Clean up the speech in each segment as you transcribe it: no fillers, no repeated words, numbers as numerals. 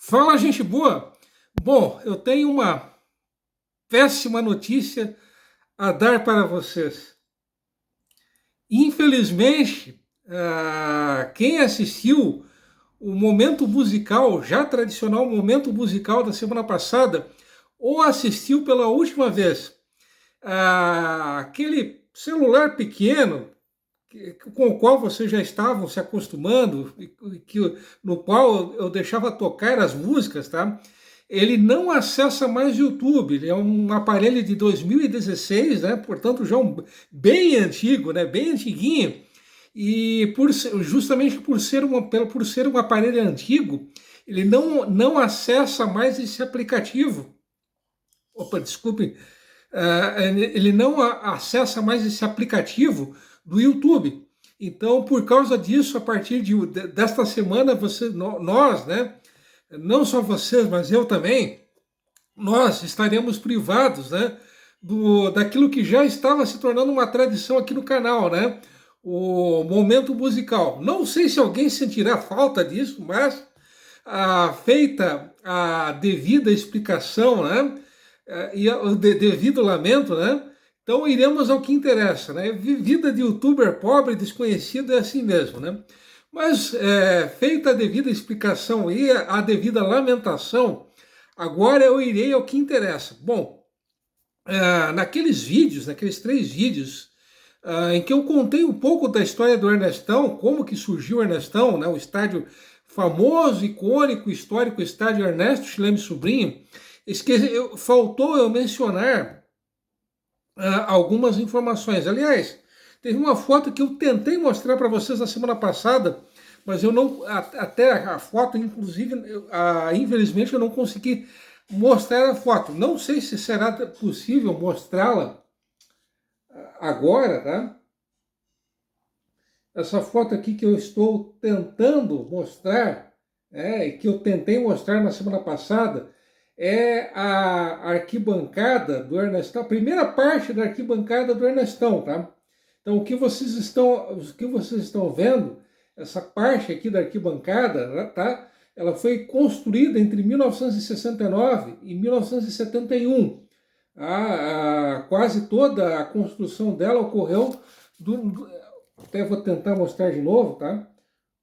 Fala, gente boa! Bom, eu tenho uma péssima notícia a dar para vocês. Infelizmente, quem assistiu o momento musical, já tradicional momento musical da semana passada, ou assistiu pela última vez aquele celular pequeno com o qual vocês já estavam se acostumando, no qual eu deixava tocar as músicas, tá? Ele não acessa mais YouTube, ele é um aparelho de 2016, né? Portanto, já bem antigo, né? Bem antiguinho. E justamente por ser um aparelho antigo, ele não acessa mais esse aplicativo. Opa, desculpe, ele não acessa mais esse aplicativo do YouTube. Então, por causa disso, a partir desta semana, nós, né, não só vocês, mas eu também, nós estaremos privados, né, daquilo que já estava se tornando uma tradição aqui no canal, né, o momento musical. Não sei se alguém sentirá falta disso, mas feita a devida explicação, né, e o devido lamento, né? Então iremos ao que interessa, né? Vida de youtuber pobre, desconhecido é assim mesmo, né? Mas feita a devida explicação e a devida lamentação, agora eu irei ao que interessa. Bom, naqueles 3 vídeos, em que eu contei um pouco da história do Ernestão, como que surgiu o Ernestão, né? O estádio famoso, icônico, histórico estádio Ernesto Chileme Sobrinho. Faltou eu mencionar algumas informações. Aliás, teve uma foto que eu tentei mostrar para vocês na semana passada, mas eu não, até a foto, inclusive, infelizmente eu não consegui mostrar a foto. Não sei se será possível mostrá-la agora, tá? Essa foto aqui que eu estou tentando mostrar, que eu tentei mostrar na semana passada, é a arquibancada do Ernestão, a primeira parte da arquibancada do Ernestão, tá? Então o que vocês estão vendo, essa parte aqui da arquibancada, tá? Ela foi construída entre 1969 e 1971. Quase toda a construção dela ocorreu até vou tentar mostrar de novo, tá?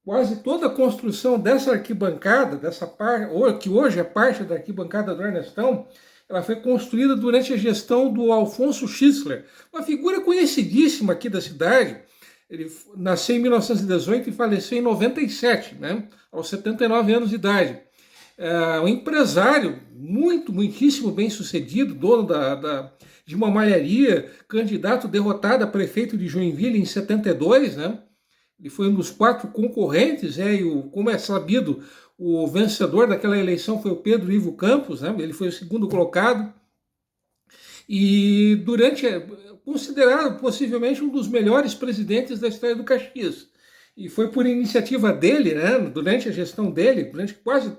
Quase toda a construção dessa arquibancada, dessa parte, que hoje é parte da arquibancada do Ernestão, ela foi construída durante a gestão do Alfonso Schissler, uma figura conhecidíssima aqui da cidade. Ele nasceu em 1918 e faleceu em 97, né, aos 79 anos de idade. Um empresário muitíssimo bem sucedido, dono de uma malharia, candidato derrotado a prefeito de Joinville em 72, né? Ele foi um dos 4 concorrentes, como é sabido, o vencedor daquela eleição foi o Pedro Ivo Campos, né? Ele foi o segundo colocado. E considerado possivelmente um dos melhores presidentes da história do Caxias. E foi por iniciativa dele, né? Durante a gestão dele, durante quase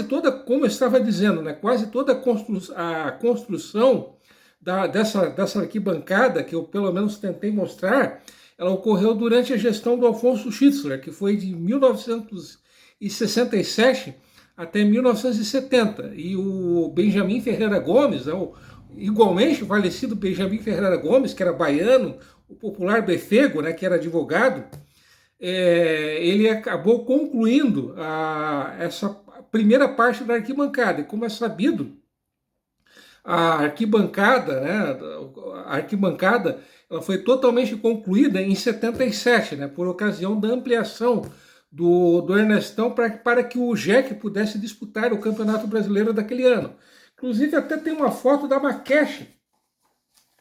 toda, como eu estava dizendo, né? Quase toda a construção dessa arquibancada, que eu pelo menos tentei mostrar, ela ocorreu durante a gestão do Alfonso Schissler, que foi de 1967 até 1970. E o Benjamin Ferreira Gomes, igualmente o falecido Benjamin Ferreira Gomes, que era baiano, o popular Befego, né, que era advogado, ele acabou concluindo essa primeira parte da arquibancada. E como é sabido, a arquibancada, né, ela foi totalmente concluída em 77, né, por ocasião da ampliação do Ernestão para que o JEC pudesse disputar o Campeonato Brasileiro daquele ano. Inclusive até tem uma foto da maquete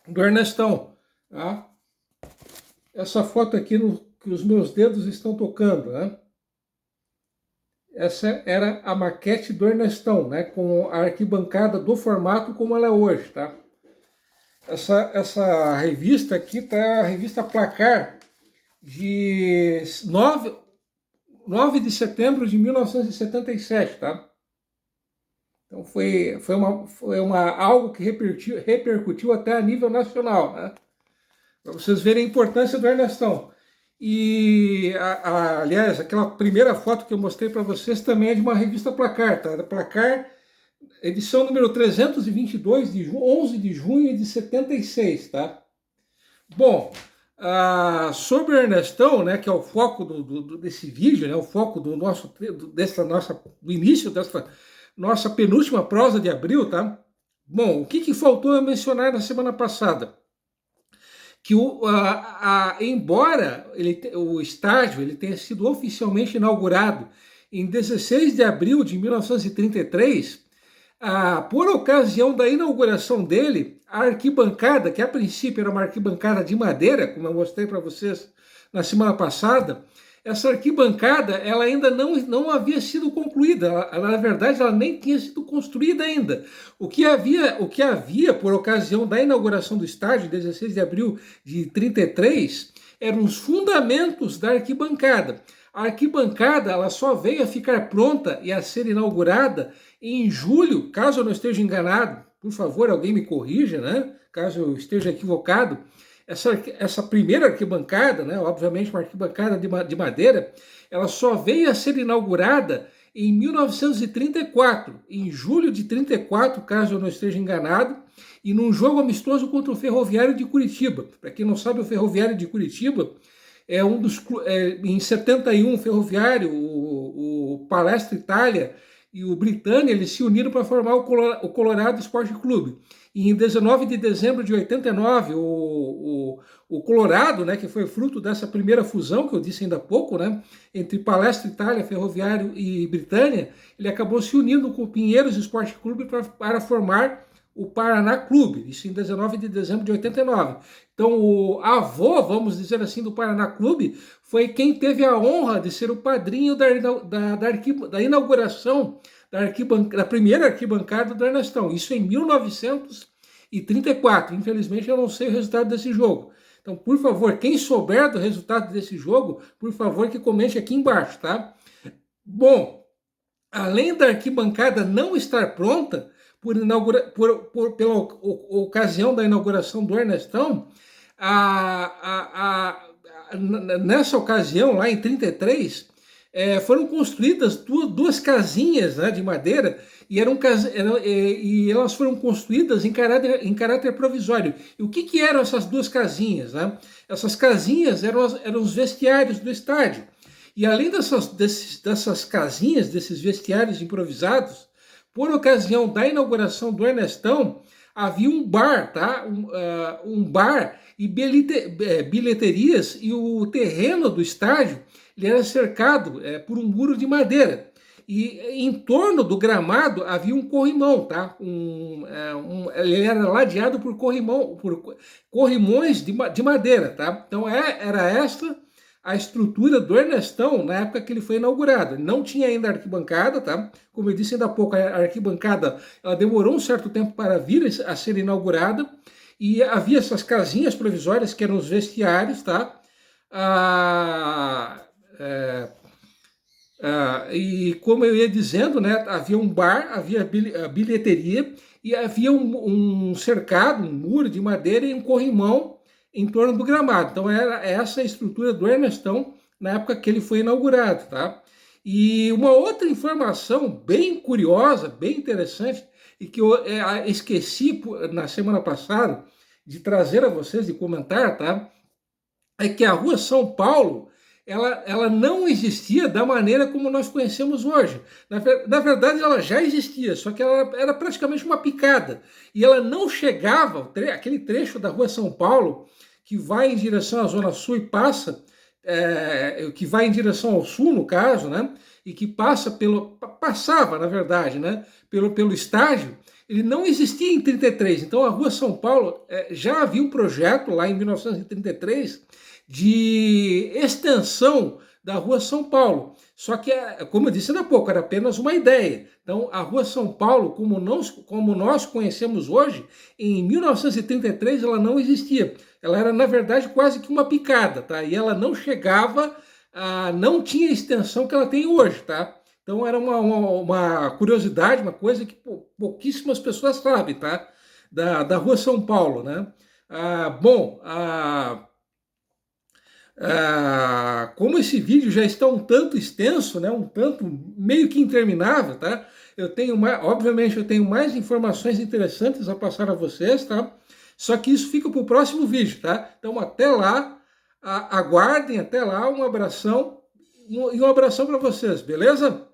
do Ernestão. Tá? Essa foto aqui que os meus dedos estão tocando, né? Essa era a maquete do Ernestão, né, com a arquibancada do formato como ela é hoje, tá? Essa revista aqui tá a revista Placar de 9 de setembro de 1977, tá? Então foi algo que repercutiu até a nível nacional, né? Para vocês verem a importância do Ernestão. E, aliás, aquela primeira foto que eu mostrei para vocês também é de uma revista Placar, tá? Da Placar, edição número 322, de 11 de junho de 76, tá? Bom, sobre o Ernestão, né, que é o foco desse vídeo, né, o foco do início dessa nossa penúltima prosa de abril, tá? Bom, o que faltou eu mencionar na semana passada? Que embora o estádio ele tenha sido oficialmente inaugurado em 16 de abril de 1933, por ocasião da inauguração dele, a arquibancada, que a princípio era uma arquibancada de madeira, como eu mostrei para vocês na semana passada, essa arquibancada ela ainda não havia sido concluída, na verdade ela nem tinha sido construída ainda. O que havia por ocasião da inauguração do estádio, 16 de abril de 33, eram os fundamentos da arquibancada. A arquibancada ela só veio a ficar pronta e a ser inaugurada em julho, caso eu não esteja enganado, por favor, alguém me corrija, né? Caso eu esteja equivocado, essa primeira arquibancada, né, obviamente uma arquibancada de madeira, ela só veio a ser inaugurada em 1934, em julho de 34, caso eu não esteja enganado, e num jogo amistoso contra o Ferroviário de Curitiba. Para quem não sabe, o Ferroviário de Curitiba é um dos... em 71, o Ferroviário, o Palestra Itália e o Britânia, eles se uniram para formar o Colorado Esporte Clube. E em 19 de dezembro de 89, o Colorado, né, que foi fruto dessa primeira fusão, que eu disse ainda há pouco, né, entre Palestra Itália, Ferroviário e Britânia, ele acabou se unindo com o Pinheiros Esporte Clube para formar o Paraná Clube, isso em 19 de dezembro de 89. Então, o avô, vamos dizer assim, do Paraná Clube, foi quem teve a honra de ser o padrinho da inauguração da primeira arquibancada do Ernestão. Isso em 1934. Infelizmente, eu não sei o resultado desse jogo. Então, por favor, quem souber do resultado desse jogo, por favor, que comente aqui embaixo, tá? Bom, além da arquibancada não estar pronta, pela ocasião da inauguração do Ernestão, nessa ocasião, lá em 33, foram construídas duas casinhas, né, de madeira e elas foram construídas em caráter provisório. E o que eram essas duas casinhas, né? Essas casinhas eram os vestiários do estádio. E além dessas casinhas, desses vestiários improvisados, por ocasião da inauguração do Ernestão, havia um bar, tá? Um bar e bilheterias, e o terreno do estádio ele era cercado por um muro de madeira. E em torno do gramado havia um corrimão, tá? Ele era ladeado por corrimões de madeira, tá? Então era esta a estrutura do Ernestão na época que ele foi inaugurado. Não tinha ainda arquibancada, tá? Como eu disse ainda há pouco, a arquibancada ela demorou um certo tempo para vir a ser inaugurada, e havia essas casinhas provisórias que eram os vestiários, tá? E como eu ia dizendo, né, havia um bar, havia bilheteria e havia um cercado, um muro de madeira e um corrimão em torno do gramado. Então era essa a estrutura do Ernestão na época que ele foi inaugurado, tá? E uma outra informação bem curiosa, bem interessante, e que eu esqueci na semana passada de trazer a vocês, de comentar, tá? É que a Rua São Paulo, ela não existia da maneira como nós conhecemos hoje. Na verdade, ela já existia, só que ela era praticamente uma picada. E ela não chegava, aquele trecho da Rua São Paulo, que vai em direção à Zona Sul e passa, que vai em direção ao Sul, no caso, né? E que passava, na verdade, né? Pelo estádio, ele não existia em 33. Então, a Rua São Paulo já havia um projeto lá em 1933 de extensão da Rua São Paulo. Só que, como eu disse há pouco, era apenas uma ideia. Então, a Rua São Paulo, como nós conhecemos hoje, em 1933 ela não existia. Ela era, na verdade, quase que uma picada, tá? E ela não chegava, não tinha a extensão que ela tem hoje, tá? Então, era uma curiosidade, uma coisa que pouquíssimas pessoas sabem, tá? Da Rua São Paulo, né? Como esse vídeo já está um tanto extenso, né, um tanto meio que interminável, tá? Eu tenho mais, obviamente, eu tenho mais informações interessantes a passar a vocês, tá? Só que isso fica para o próximo vídeo, tá? Então até lá, aguardem, até lá, um abração e um abração para vocês, beleza?